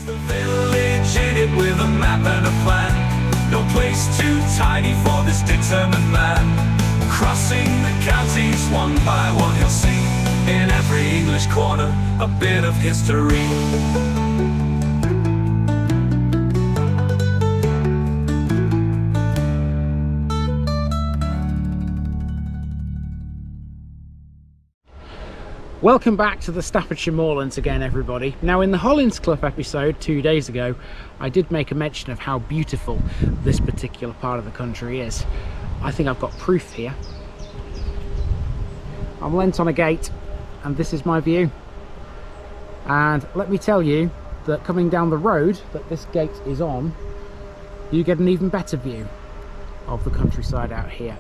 The village in it with a map and a plan. No place too tiny for this determined man. Crossing the counties one by one, you'll see in every English corner a bit of history. Welcome back to the Staffordshire Moorlands again, everybody. Now, in the Hollinsclough episode 2 days ago, I did make a mention of how beautiful this particular part of the country is. I think I've got proof here. I'm leant on a gate and this is my view. And let me tell you that coming down the road that this gate is on, you get an even better view of the countryside out here.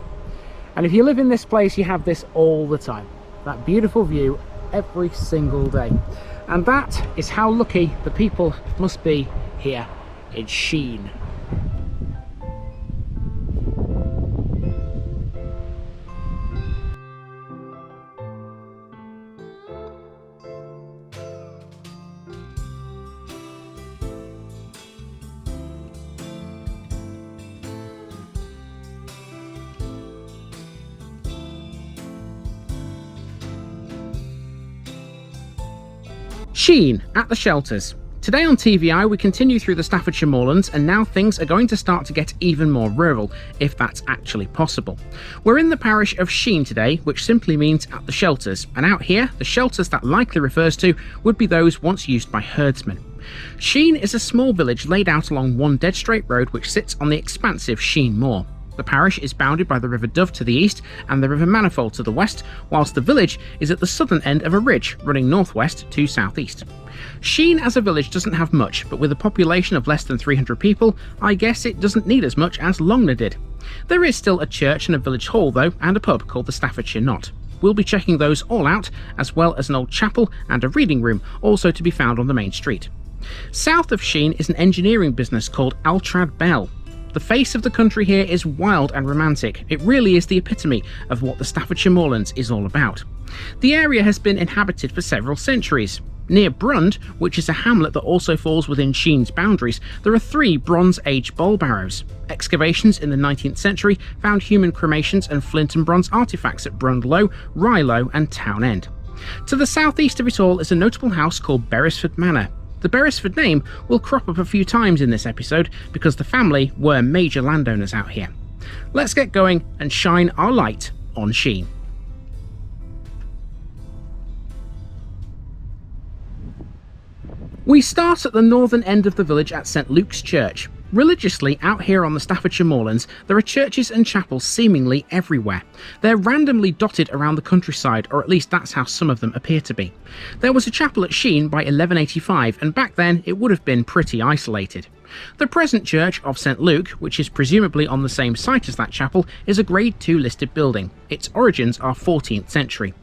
And if you live in this place, you have this all the time. That beautiful view every single day. And that is how lucky the people must be here in Sheen. Sheen at the shelters. Today on TVI we continue through the Staffordshire Moorlands, and now things are going to start to get even more rural, if that's actually possible. We're in the parish of Sheen today, which simply means at the shelters, and out here the shelters that likely refers to would be those once used by herdsmen. Sheen is a small village laid out along one dead straight road which sits on the expansive Sheen Moor. The parish is bounded by the River Dove to the east and the River Manifold to the west, whilst the village is at the southern end of a ridge running northwest to southeast. Sheen as a village doesn't have much, but with a population of less than 300 people, I guess it doesn't need as much as Longner did. There is still a church and a village hall though, and a pub called the Staffordshire Knot. We'll be checking those all out, as well as an old chapel and a reading room, also to be found on the main street. South of Sheen is an engineering business called Altrad Belle. The face of the country here is wild and romantic. It really is the epitome of what the Staffordshire Moorlands is all about. The area has been inhabited for several centuries. Near Brund, which is a hamlet that also falls within Sheen's boundaries, there are 3 Bronze Age bowl barrows. Excavations in the 19th century found human cremations and flint and bronze artefacts at Brund Low, Rye Low and Town End. To the southeast of it all is a notable house called Beresford Manor. The Beresford name will crop up a few times in this episode because the family were major landowners out here. Let's get going and shine our light on Sheen. We start at the northern end of the village at St Luke's Church. Religiously, out here on the Staffordshire Moorlands, there are churches and chapels seemingly everywhere. They're randomly dotted around the countryside, or at least that's how some of them appear to be. There was a chapel at Sheen by 1185, and back then it would have been pretty isolated. The present church of St Luke, which is presumably on the same site as that chapel, is a Grade 2 listed building. Its origins are 14th century.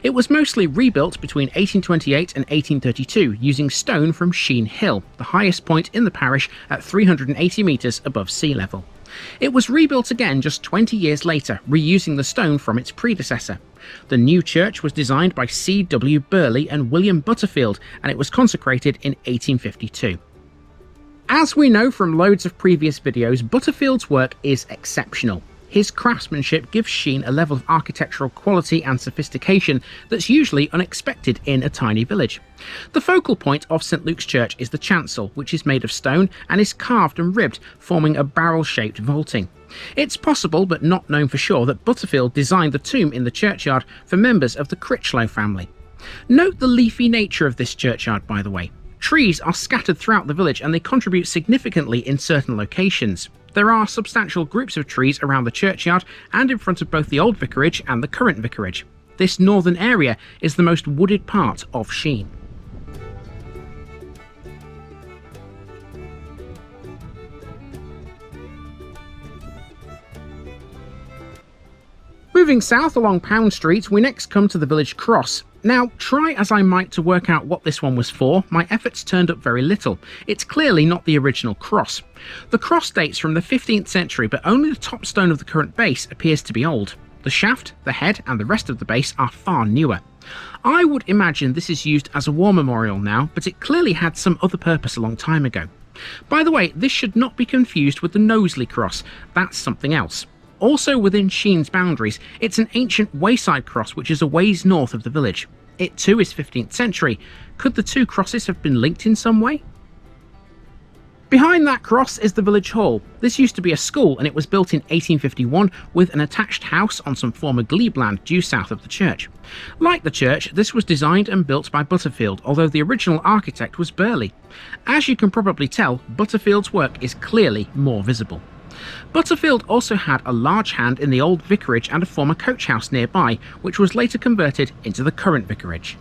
It was mostly rebuilt between 1828 and 1832 using stone from Sheen Hill, the highest point in the parish at 380 metres above sea level. It was rebuilt again just 20 years later, reusing the stone from its predecessor. The new church was designed by C.W. Burley and William Butterfield, and it was consecrated in 1852. As we know from loads of previous videos, Butterfield's work is exceptional. His craftsmanship gives Sheen a level of architectural quality and sophistication that's usually unexpected in a tiny village. The focal point of St Luke's Church is the chancel, which is made of stone and is carved and ribbed, forming a barrel-shaped vaulting. It's possible, but not known for sure, that Butterfield designed the tomb in the churchyard for members of the Critchlow family. Note the leafy nature of this churchyard, by the way. Trees are scattered throughout the village and they contribute significantly in certain locations. There are substantial groups of trees around the churchyard and in front of both the old vicarage and the current vicarage. This northern area is the most wooded part of Sheen. Moving south along Pound Street, we next come to the village cross. Now, try as I might to work out what this one was for, my efforts turned up very little. It's clearly not the original cross. The cross dates from the 15th century, but only the top stone of the current base appears to be old. The shaft, the head and the rest of the base are far newer. I would imagine this is used as a war memorial now, but it clearly had some other purpose a long time ago. By the way, this should not be confused with the Knowsley Cross, that's something else. Also within Sheen's boundaries, it's an ancient wayside cross which is a ways north of the village. It too is 15th century. Could the two crosses have been linked in some way? Behind that cross is the village hall. This used to be a school and it was built in 1851 with an attached house on some former glebe land due south of the church. Like the church, this was designed and built by Butterfield, although the original architect was Burley. As you can probably tell, Butterfield's work is clearly more visible. Butterfield also had a large hand in the old vicarage and a former coach house nearby, which was later converted into the current vicarage.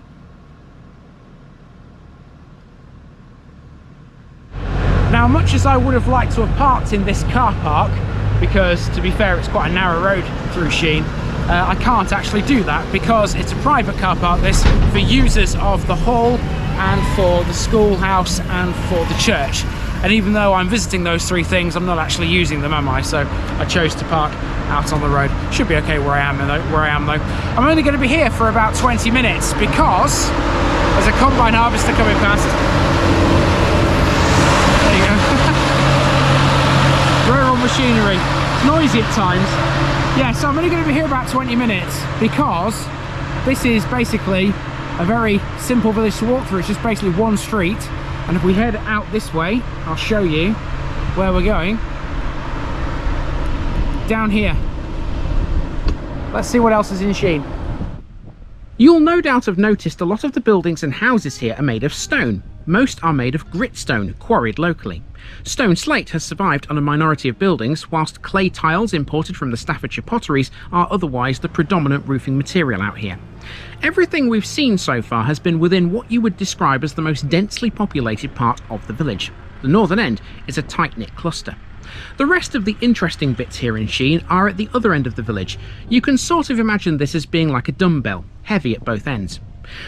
Now, much as I would have liked to have parked in this car park, because to be fair it's quite a narrow road through Sheen, I can't actually do that because it's a private car park, this, for users of the hall and for the schoolhouse and for the church. And even though I'm visiting those three things, I'm not actually using them, am I? So I chose to park out on the road. Should be okay where I am though. I'm only going to be here for about 20 minutes because there's a combine harvester coming past. There you go. Rural machinery. It's noisy at times. Yeah, so I'm only going to be here about 20 minutes because this is basically a very simple village to walk through. It's just basically one street. And if we head out this way, I'll show you where we're going. Down here. Let's see what else is in Sheen. You'll no doubt have noticed a lot of the buildings and houses here are made of stone. Most are made of gritstone, quarried locally. Stone slate has survived on a minority of buildings, whilst clay tiles imported from the Staffordshire potteries are otherwise the predominant roofing material out here. Everything we've seen so far has been within what you would describe as the most densely populated part of the village. The northern end is a tight-knit cluster. The rest of the interesting bits here in Sheen are at the other end of the village. You can sort of imagine this as being like a dumbbell, heavy at both ends.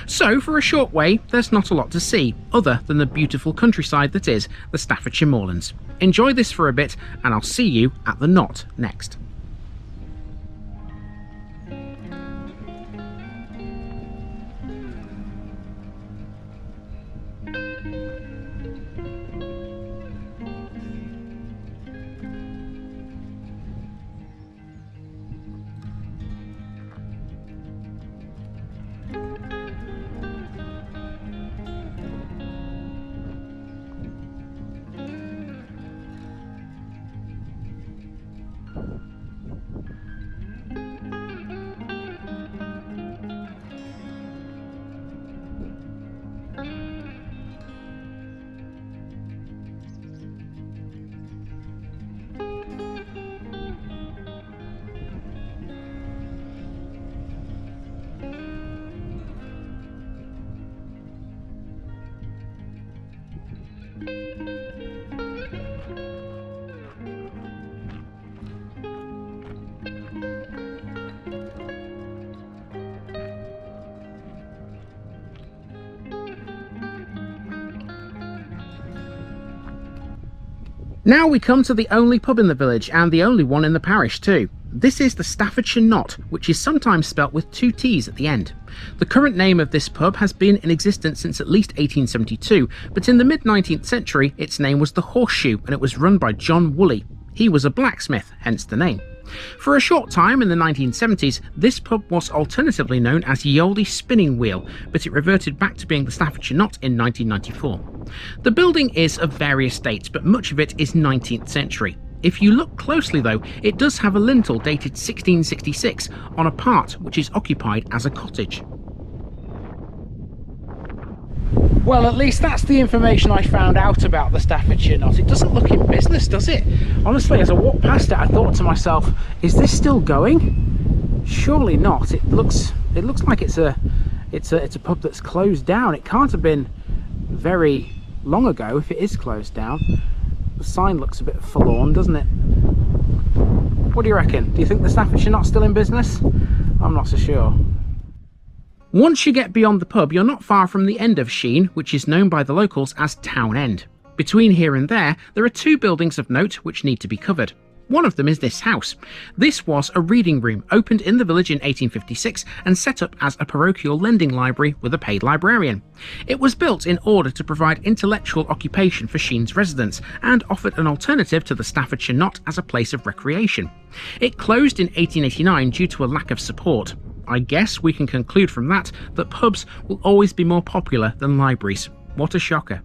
So, for a short way, there's not a lot to see, other than the beautiful countryside that is the Staffordshire Moorlands. Enjoy this for a bit, and I'll see you at the knot next. Now we come to the only pub in the village, and the only one in the parish too. This is the Staffordshire Knot, which is sometimes spelt with two T's at the end. The current name of this pub has been in existence since at least 1872, but in the mid-19th century its name was the Horseshoe, and it was run by John Woolley. He was a blacksmith, hence the name. For a short time in the 1970s, this pub was alternatively known as Yeoldie Spinning Wheel, but it reverted back to being the Staffordshire Knot in 1994. The building is of various dates, but much of it is 19th century. If you look closely though, it does have a lintel dated 1666 on a part which is occupied as a cottage. Well, at least that's the information I found out about the Staffordshire Knot. It doesn't look in business, does it? Honestly, as I walked past it, I thought to myself, is this still going? Surely not. It looks like it's a pub that's closed down. It can't have been very long ago if it is closed down. The sign looks a bit forlorn, doesn't it? What do you reckon? Do you think the Staffordshire Knot's still in business? I'm not so sure. Once you get beyond the pub, you're not far from the end of Sheen, which is known by the locals as Town End. Between here and there are two buildings of note which need to be covered. One of them is this house. This was a reading room opened in the village in 1856 and set up as a parochial lending library with a paid librarian. It was built in order to provide intellectual occupation for Sheen's residents and offered an alternative to the Staffordshire Knot as a place of recreation. It closed in 1889 due to a lack of support. I guess we can conclude from that pubs will always be more popular than libraries. What a shocker.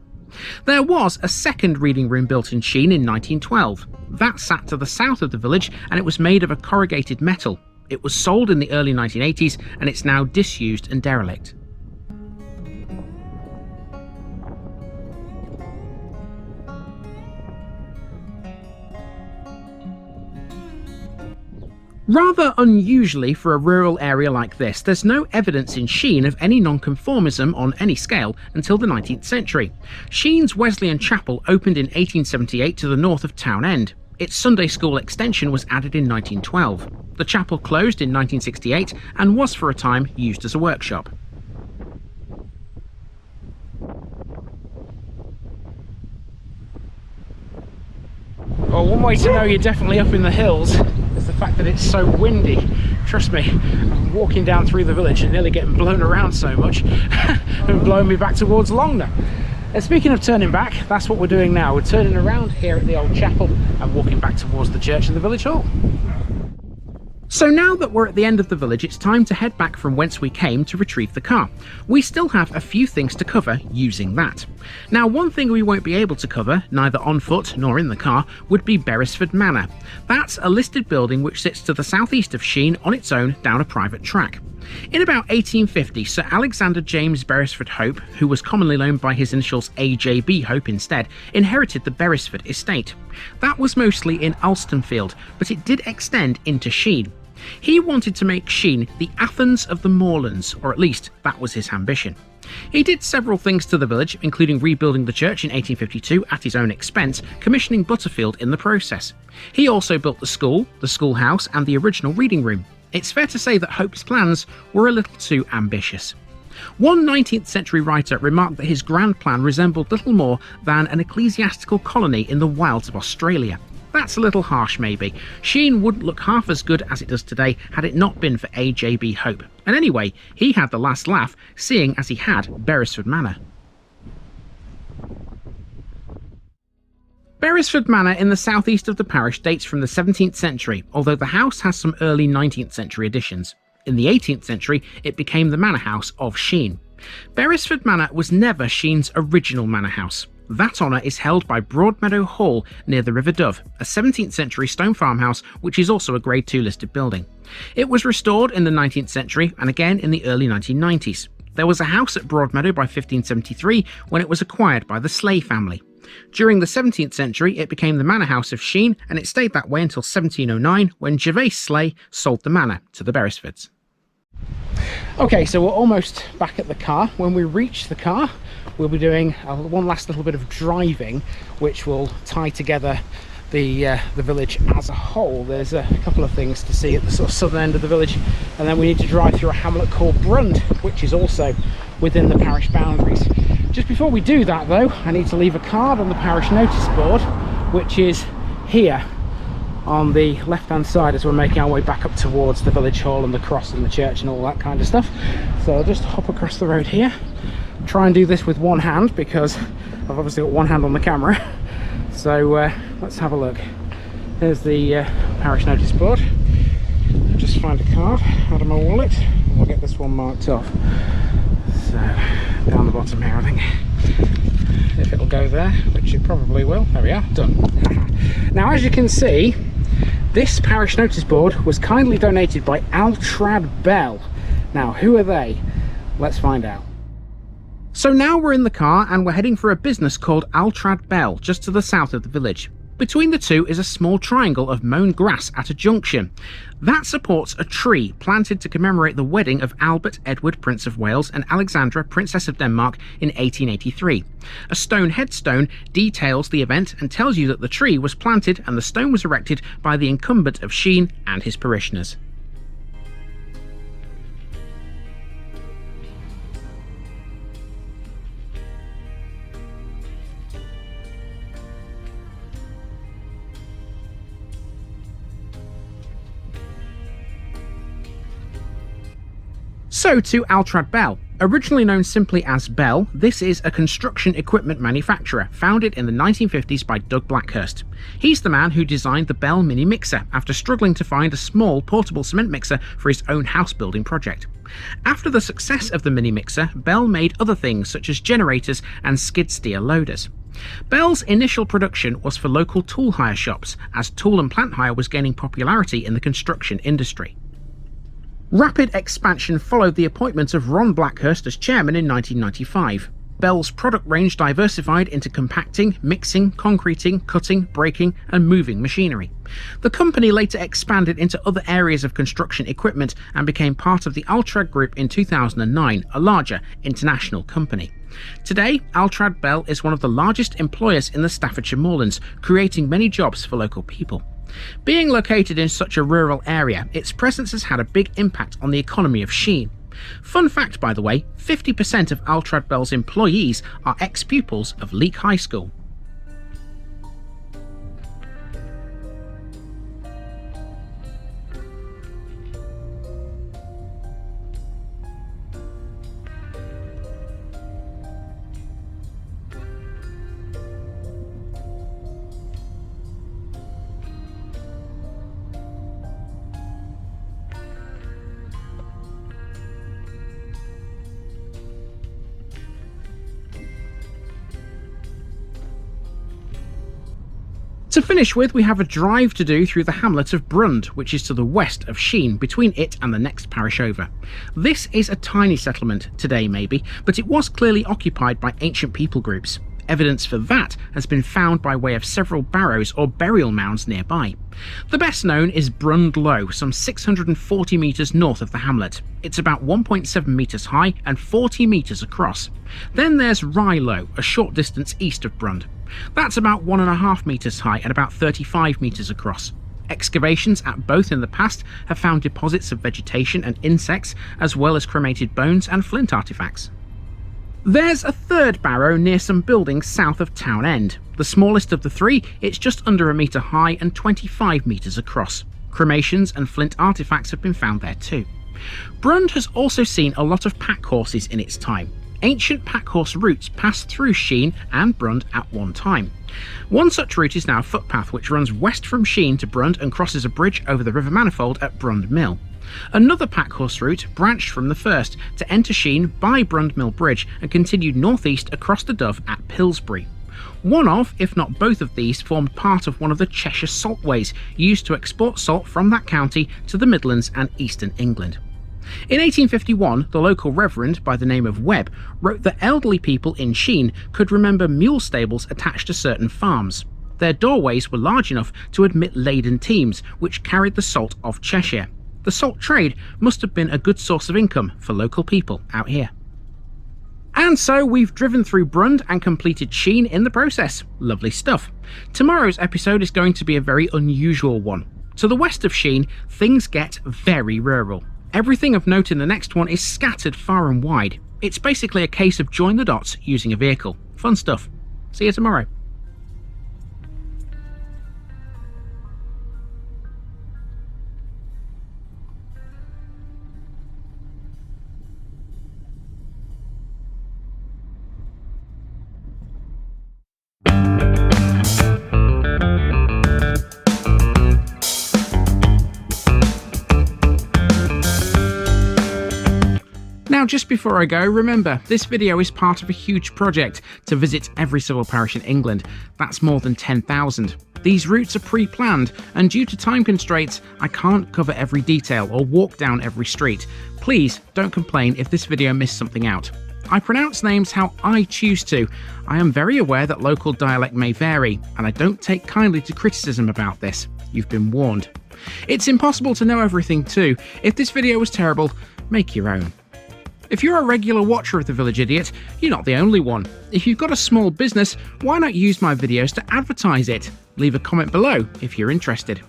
There was a second reading room built in Sheen in 1912. That sat to the south of the village and it was made of a corrugated metal. It was sold in the early 1980s and it's now disused and derelict. Rather unusually for a rural area like this, there's no evidence in Sheen of any nonconformism on any scale until the 19th century. Sheen's Wesleyan Chapel opened in 1878 to the north of Town End. Its Sunday school extension was added in 1912. The chapel closed in 1968 and was for a time used as a workshop. Well, one way to know you're definitely up in the hills is the fact that it's so windy. Trust me, I'm walking down through the village and nearly getting blown around so much and blowing me back towards Longner. And speaking of turning back, that's what we're doing now. We're turning around here at the old chapel and walking back towards the church and the village hall. So now that we're at the end of the village, it's time to head back from whence we came to retrieve the car. We still have a few things to cover using that. Now, one thing we won't be able to cover, neither on foot nor in the car, would be Beresford Manor. That's a listed building which sits to the southeast of Sheen on its own down a private track. In about 1850, Sir Alexander James Beresford Hope, who was commonly known by his initials AJB Hope instead, inherited the Beresford estate. That was mostly in Alstonfield, but it did extend into Sheen. He wanted to make Sheen the Athens of the Moorlands, or at least that was his ambition. He did several things to the village, including rebuilding the church in 1852 at his own expense, commissioning Butterfield in the process. He also built the schoolhouse and the original reading room. It's fair to say that Hope's plans were a little too ambitious. One 19th century writer remarked that his grand plan resembled little more than an ecclesiastical colony in the wilds of Australia. That's a little harsh maybe. Sheen wouldn't look half as good as it does today had it not been for AJB Hope. And anyway, he had the last laugh, seeing as he had Beresford Manor. Beresford Manor in the southeast of the parish dates from the 17th century, although the house has some early 19th century additions. In the 18th century, it became the manor house of Sheen. Beresford Manor was never Sheen's original manor house. That honour is held by Broadmeadow Hall near the River Dove, a 17th century stone farmhouse which is also a Grade II listed building. It was restored in the 19th century and again in the early 1990s. There was a house at Broadmeadow by 1573 when it was acquired by the Sleigh family. During the 17th century it became the manor house of Sheen and it stayed that way until 1709 when Gervase Sleigh sold the manor to the Beresfords. Okay, so we're almost back at the car. When we reach the car, we'll be doing one last little bit of driving, which will tie together the village as a whole. There's a couple of things to see at the sort of southern end of the village, and then we need to drive through a hamlet called Brund, which is also within the parish boundaries. Just before we do that, though, I need to leave a card on the parish notice board, which is here on the left hand side as we're making our way back up towards the village hall and the cross and the church and all that kind of stuff. So I'll just hop across the road here, try and do this with one hand because I've obviously got one hand on the camera. So let's have a look. There's the parish notice board. I'll just find a card out of my wallet and we'll get this one marked off. So down the bottom here, I think, if it'll go there, which it probably will. There we are, done. Now, as you can see, this parish notice board was kindly donated by Altrad Belle. Now, who are they? Let's find out. So now we're in the car and we're heading for a business called Altrad Belle, just to the south of the village. Between the two is a small triangle of mown grass at a junction. That supports a tree planted to commemorate the wedding of Albert Edward, Prince of Wales, and Alexandra, Princess of Denmark, in 1883. A stone headstone details the event and tells you that the tree was planted and the stone was erected by the incumbent of Sheen and his parishioners. So to Altrad Belle. Originally known simply as Belle, this is a construction equipment manufacturer founded in the 1950s by Doug Blackhurst. He's the man who designed the Belle Mini Mixer after struggling to find a small portable cement mixer for his own house building project. After the success of the Mini Mixer, Belle made other things such as generators and skid steer loaders. Belle's initial production was for local tool hire shops, as tool and plant hire was gaining popularity in the construction industry. Rapid expansion followed the appointment of Ron Blackhurst as chairman in 1995. Belle's product range diversified into compacting, mixing, concreting, cutting, braking, and moving machinery. The company later expanded into other areas of construction equipment and became part of the Altrad Group in 2009, a larger international company. Today, Altrad Belle is one of the largest employers in the Staffordshire Moorlands, creating many jobs for local people. Being located in such a rural area, its presence has had a big impact on the economy of Sheen. Fun fact, by the way, 50% of Altrad Belle's employees are ex-pupils of Leek High School. To finish with, we have a drive to do through the hamlet of Brund, which is to the west of Sheen, between it and the next parish over. This is a tiny settlement, today maybe, but it was clearly occupied by ancient people groups. Evidence for that has been found by way of several barrows or burial mounds nearby. The best known is Brund Low, some 640 metres north of the hamlet. It's about 1.7 metres high and 40 metres across. Then there's Rye Low, a short distance east of Brund. That's about 1.5 metres high and about 35 metres across. Excavations at both in the past have found deposits of vegetation and insects, as well as cremated bones and flint artefacts. There's a third barrow near some buildings south of Town End. The smallest of the three, it's just under 1 metre high and 25 metres across. Cremations and flint artefacts have been found there too. Brund has also seen a lot of pack horses in its time. Ancient pack horse routes passed through Sheen and Brund at one time. One such route is now a footpath which runs west from Sheen to Brund and crosses a bridge over the River Manifold at Brund Mill. Another pack horse route branched from the first to enter Sheen by Brund Mill Bridge and continued northeast across the Dove at Pillsbury. One of, if not both of these, formed part of one of the Cheshire saltways used to export salt from that county to the Midlands and eastern England. In 1851, the local reverend by the name of Webb wrote that elderly people in Sheen could remember mule stables attached to certain farms. Their doorways were large enough to admit laden teams, which carried the salt of Cheshire. The salt trade must have been a good source of income for local people out here. And so we've driven through Brund and completed Sheen in the process. Lovely stuff. Tomorrow's episode is going to be a very unusual one. To the west of Sheen, things get very rural. Everything of note in the next one is scattered far and wide. It's basically a case of join the dots using a vehicle. Fun stuff. See you tomorrow. Now, just before I go, remember, this video is part of a huge project to visit every civil parish in England. That's more than 10,000. These routes are pre-planned, and due to time constraints, I can't cover every detail or walk down every street. Please don't complain if this video missed something out. I pronounce names how I choose to. I am very aware that local dialect may vary, and I don't take kindly to criticism about this. You've been warned. It's impossible to know everything too. If this video was terrible, make your own. If you're a regular watcher of The Village Idiot, you're not the only one. If you've got a small business, why not use my videos to advertise it? Leave a comment below if you're interested.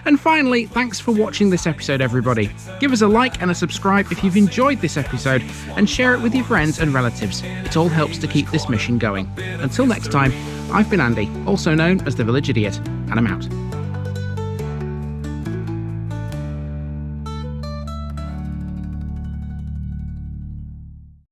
And finally, thanks for watching this episode, everybody. Give us a like and a subscribe if you've enjoyed this episode, and share it with your friends and relatives. It all helps to keep this mission going. Until next time, I've been Andy, also known as The Village Idiot, and I'm out.